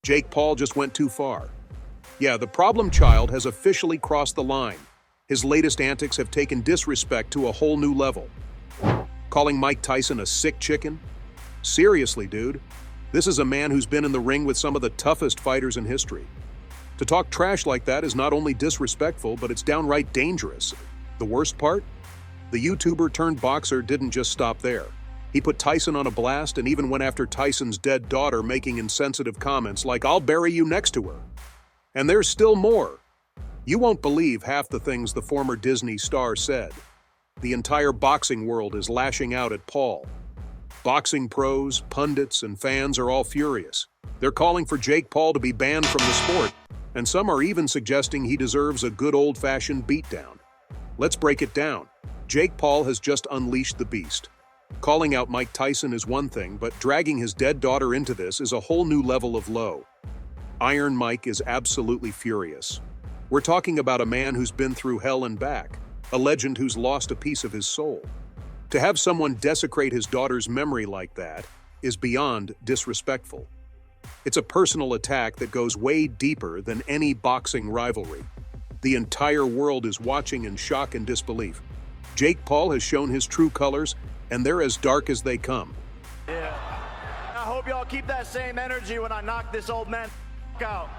Jake Paul just went too far. Yeah, the problem child has officially crossed the line. His latest antics have taken disrespect to a whole new level. Calling Mike Tyson a sick chicken? Seriously, dude. This is a man who's been in the ring with some of the toughest fighters in history. To talk trash like that is not only disrespectful, but it's downright dangerous. The worst part? The YouTuber turned boxer didn't just stop there. He put Tyson on a blast and even went after Tyson's dead daughter, making insensitive comments like, "I'll bury you next to her." And there's still more. You won't believe half the things the former Disney star said. The entire boxing world is lashing out at Paul. Boxing pros, pundits, and fans are all furious. They're calling for Jake Paul to be banned from the sport, and some are even suggesting he deserves a good old-fashioned beatdown. Let's break it down. Jake Paul has just unleashed the beast. Calling out Mike Tyson is one thing, but dragging his dead daughter into this is a whole new level of low. Iron Mike is absolutely furious. We're talking about a man who's been through hell and back, a legend who's lost a piece of his soul. To have someone desecrate his daughter's memory like that is beyond disrespectful. It's a personal attack that goes way deeper than any boxing rivalry. The entire world is watching in shock and disbelief. Jake Paul has shown his true colors, and they're as dark as they come. Yeah. I hope y'all keep that same energy when I knock this old man out.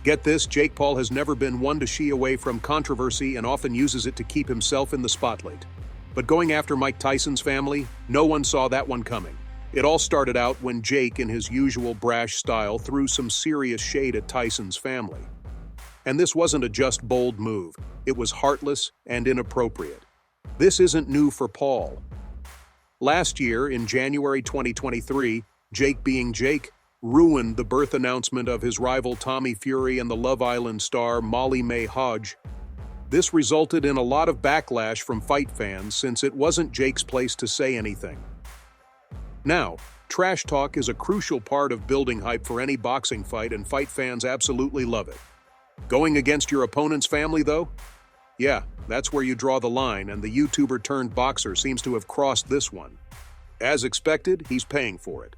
Get this, Jake Paul has never been one to shy away from controversy and often uses it to keep himself in the spotlight. But going after Mike Tyson's family, no one saw that one coming. It all started out when Jake, in his usual brash style, threw some serious shade at Tyson's family. And this wasn't a just bold move. It was heartless and inappropriate. This isn't new for Paul. Last year, in January 2023, Jake being Jake, ruined the birth announcement of his rival Tommy Fury and the Love Island star Molly May Hodge. This resulted in a lot of backlash from fight fans since it wasn't Jake's place to say anything. Now, trash talk is a crucial part of building hype for any boxing fight, and fight fans absolutely love it. Going against your opponent's family, though? Yeah, that's where you draw the line, and the YouTuber turned boxer seems to have crossed this one. As expected, he's paying for it.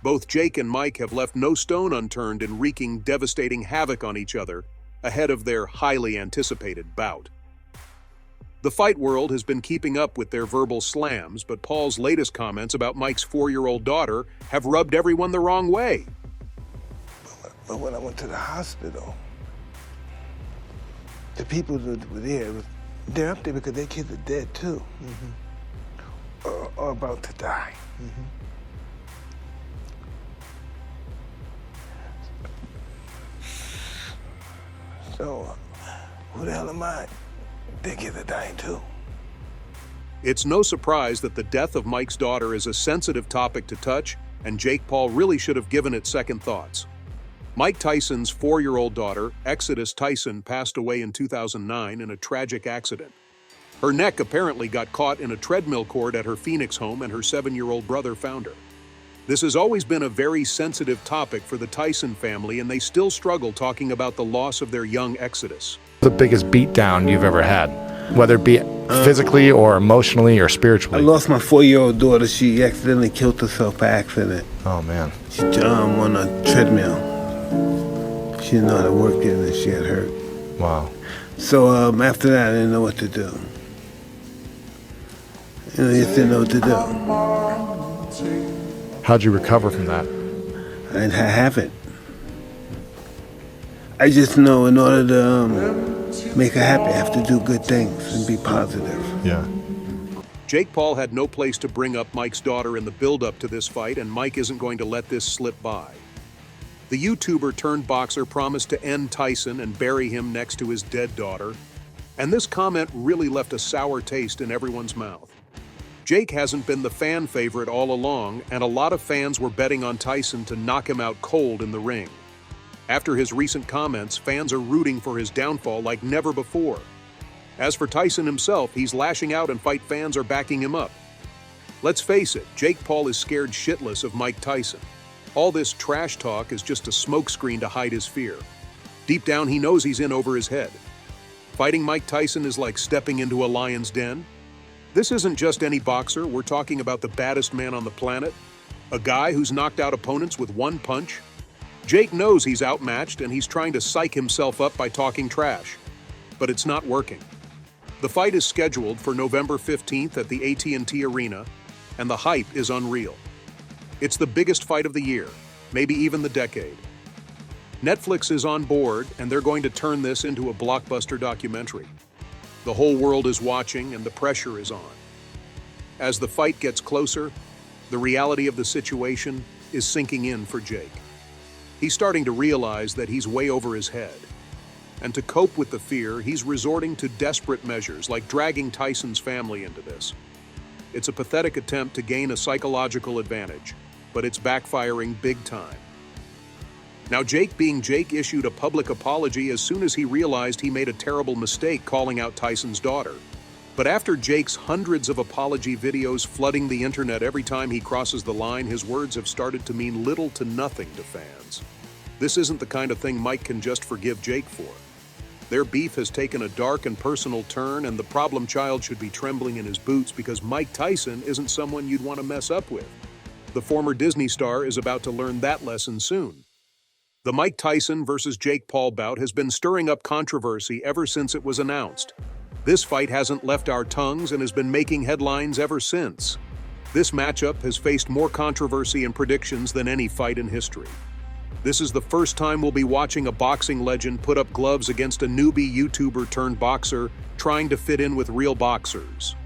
Both Jake and Mike have left no stone unturned in wreaking devastating havoc on each other ahead of their highly anticipated bout. The fight world has been keeping up with their verbal slams, but Paul's latest comments about Mike's 4-year-old daughter have rubbed everyone the wrong way. But when I went to the hospital, the people that were there, they're up there because their kids are dead too, or about to die. So, who the hell am I? Their kids are dying too. It's no surprise that the death of Mike's daughter is a sensitive topic to touch, and Jake Paul really should have given it second thoughts. Mike Tyson's 4-year-old daughter, Exodus Tyson, passed away in 2009 in a tragic accident. Her neck apparently got caught in a treadmill cord at her Phoenix home, and her 7-year-old brother found her. This has always been a very sensitive topic for the Tyson family, and they still struggle talking about the loss of their young Exodus. The biggest beatdown you've ever had, whether it be physically or emotionally or spiritually? I lost my 4-year-old daughter. She accidentally killed herself by accident. Oh, man. She jumped on a treadmill. She didn't know how to work it, and she got hurt. Wow. So after that, I didn't know what to do. And I just didn't know what to do. How'd you recover from that? I haven't. I just know in order to make her happy, I have to do good things and be positive. Yeah. Jake Paul had no place to bring up Mike's daughter in the build-up to this fight, and Mike isn't going to let this slip by. The YouTuber turned boxer promised to end Tyson and bury him next to his dead daughter, and this comment really left a sour taste in everyone's mouth. Jake hasn't been the fan favorite all along, and a lot of fans were betting on Tyson to knock him out cold in the ring. After his recent comments, fans are rooting for his downfall like never before. As for Tyson himself, he's lashing out and fight fans are backing him up. Let's face it, Jake Paul is scared shitless of Mike Tyson. All this trash talk is just a smokescreen to hide his fear. Deep down, he knows he's in over his head. Fighting Mike Tyson is like stepping into a lion's den. This isn't just any boxer, we're talking about the baddest man on the planet, a guy who's knocked out opponents with one punch. Jake knows he's outmatched and he's trying to psych himself up by talking trash. But it's not working. The fight is scheduled for November 15th at the AT&T Arena, and the hype is unreal. It's the biggest fight of the year, maybe even the decade. Netflix is on board, and they're going to turn this into a blockbuster documentary. The whole world is watching, and the pressure is on. As the fight gets closer, the reality of the situation is sinking in for Jake. He's starting to realize that he's way over his head. And to cope with the fear, he's resorting to desperate measures like dragging Tyson's family into this. It's a pathetic attempt to gain a psychological advantage, but it's backfiring big time. Now, Jake being Jake issued a public apology as soon as he realized he made a terrible mistake calling out Tyson's daughter. But after Jake's hundreds of apology videos flooding the internet every time he crosses the line, his words have started to mean little to nothing to fans. This isn't the kind of thing Mike can just forgive Jake for. Their beef has taken a dark and personal turn, and the problem child should be trembling in his boots because Mike Tyson isn't someone you'd want to mess up with. The former Disney star is about to learn that lesson soon. The Mike Tyson versus Jake Paul bout has been stirring up controversy ever since it was announced. This fight hasn't left our tongues and has been making headlines ever since. This matchup has faced more controversy and predictions than any fight in history. This is the first time we'll be watching a boxing legend put up gloves against a newbie YouTuber turned boxer trying to fit in with real boxers.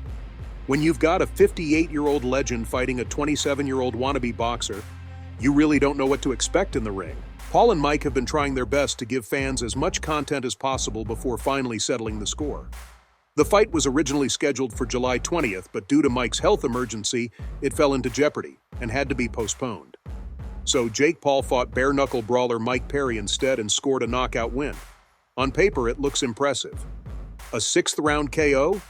When you've got a 58-year-old legend fighting a 27-year-old wannabe boxer, you really don't know what to expect in the ring. Paul and Mike have been trying their best to give fans as much content as possible before finally settling the score. The fight was originally scheduled for July 20th, but due to Mike's health emergency, it fell into jeopardy and had to be postponed. So Jake Paul fought bare-knuckle brawler Mike Perry instead and scored a knockout win. On paper, it looks impressive. A sixth-round KO?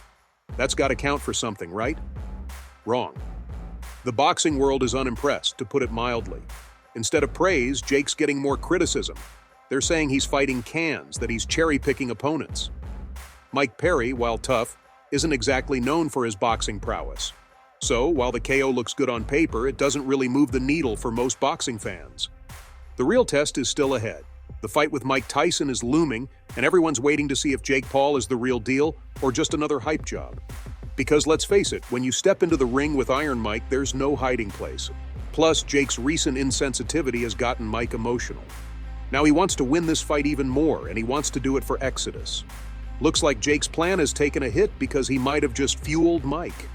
That's got to count for something, right? Wrong. The boxing world is unimpressed, to put it mildly. Instead of praise, Jake's getting more criticism. They're saying he's fighting cans, that he's cherry-picking opponents. Mike Perry, while tough, isn't exactly known for his boxing prowess. So, while the KO looks good on paper, it doesn't really move the needle for most boxing fans. The real test is still ahead. The fight with Mike Tyson is looming, and everyone's waiting to see if Jake Paul is the real deal or just another hype job. Because let's face it, when you step into the ring with Iron Mike, there's no hiding place. Plus, Jake's recent insensitivity has gotten Mike emotional. Now he wants to win this fight even more, and he wants to do it for Exodus. Looks like Jake's plan has taken a hit because he might have just fueled Mike.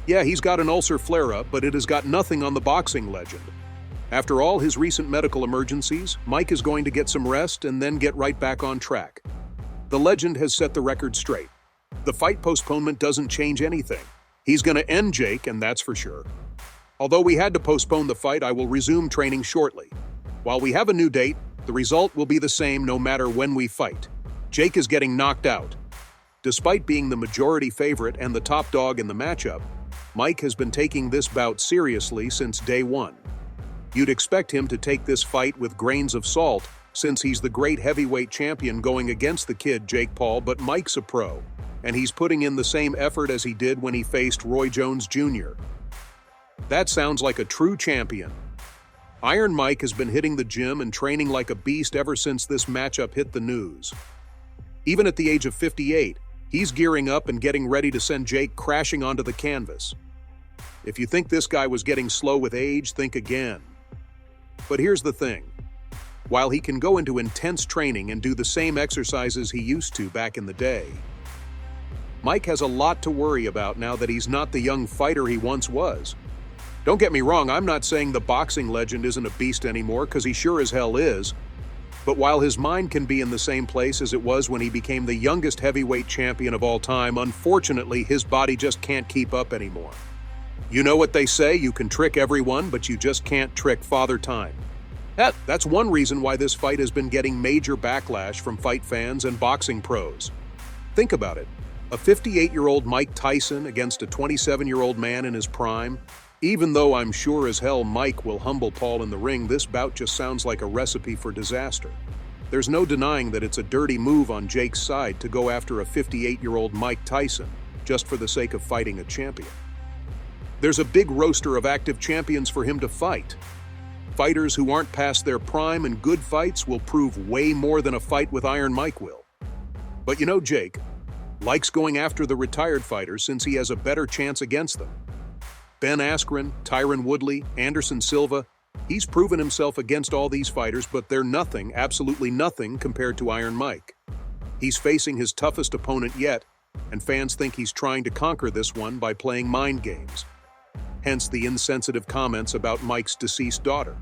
Yeah, he's got an ulcer flare-up, but it has got nothing on the boxing legend. After all his recent medical emergencies, Mike is going to get some rest and then get right back on track. The legend has set the record straight. The fight postponement doesn't change anything. He's going to end Jake, and that's for sure. Although we had to postpone the fight, I will resume training shortly. While we have a new date, the result will be the same no matter when we fight. Jake is getting knocked out. Despite being the majority favorite and the top dog in the matchup, Mike has been taking this bout seriously since day one. You'd expect him to take this fight with grains of salt since he's the great heavyweight champion going against the kid Jake Paul, but Mike's a pro, and he's putting in the same effort as he did when he faced Roy Jones Jr. That sounds like a true champion. Iron Mike has been hitting the gym and training like a beast ever since this matchup hit the news. Even at the age of 58, he's gearing up and getting ready to send Jake crashing onto the canvas. If you think this guy was getting slow with age, think again. But here's the thing. While he can go into intense training and do the same exercises he used to back in the day, Mike has a lot to worry about now that he's not the young fighter he once was. Don't get me wrong, I'm not saying the boxing legend isn't a beast anymore, because he sure as hell is. But while his mind can be in the same place as it was when he became the youngest heavyweight champion of all time, unfortunately his body just can't keep up anymore. You know what they say, you can trick everyone, but you just can't trick Father Time. That's one reason why this fight has been getting major backlash from fight fans and boxing pros. Think about it. A 58-year-old Mike Tyson against a 27-year-old man in his prime. Even though I'm sure as hell Mike will humble Paul in the ring, this bout just sounds like a recipe for disaster. There's no denying that it's a dirty move on Jake's side to go after a 58-year-old Mike Tyson just for the sake of fighting a champion. There's a big roster of active champions for him to fight. Fighters who aren't past their prime in good fights will prove way more than a fight with Iron Mike will. But you know Jake likes going after the retired fighters since he has a better chance against them. Ben Askren, Tyron Woodley, Anderson Silva, he's proven himself against all these fighters, but they're nothing, absolutely nothing, compared to Iron Mike. He's facing his toughest opponent yet, and fans think he's trying to conquer this one by playing mind games. Hence the insensitive comments about Mike's deceased daughter.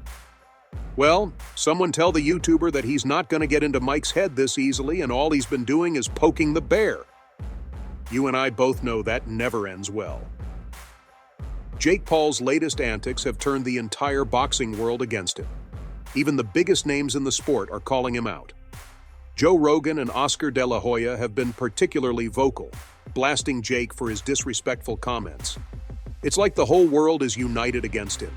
Well, someone tell the YouTuber that he's not going to get into Mike's head this easily, and all he's been doing is poking the bear. You and I both know that never ends well. Jake Paul's latest antics have turned the entire boxing world against him. Even the biggest names in the sport are calling him out. Joe Rogan and Oscar De La Hoya have been particularly vocal, blasting Jake for his disrespectful comments. It's like the whole world is united against him.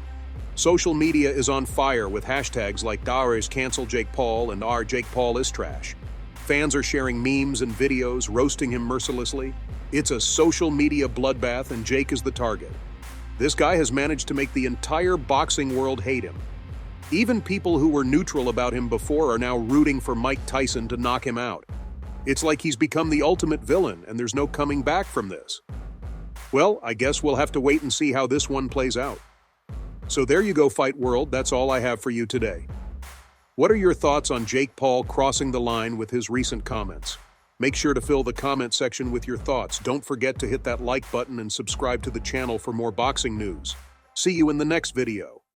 Social media is on fire with hashtags like "Dares cancel Jake Paul" and "Our Jake Paul is trash." Fans are sharing memes and videos, roasting him mercilessly. It's a social media bloodbath, and Jake is the target. This guy has managed to make the entire boxing world hate him. Even people who were neutral about him before are now rooting for Mike Tyson to knock him out. It's like he's become the ultimate villain, and there's no coming back from this. Well, I guess we'll have to wait and see how this one plays out. So there you go, Fight World. That's all I have for you today. What are your thoughts on Jake Paul crossing the line with his recent comments? Make sure to fill the comment section with your thoughts. Don't forget to hit that like button and subscribe to the channel for more boxing news. See you in the next video.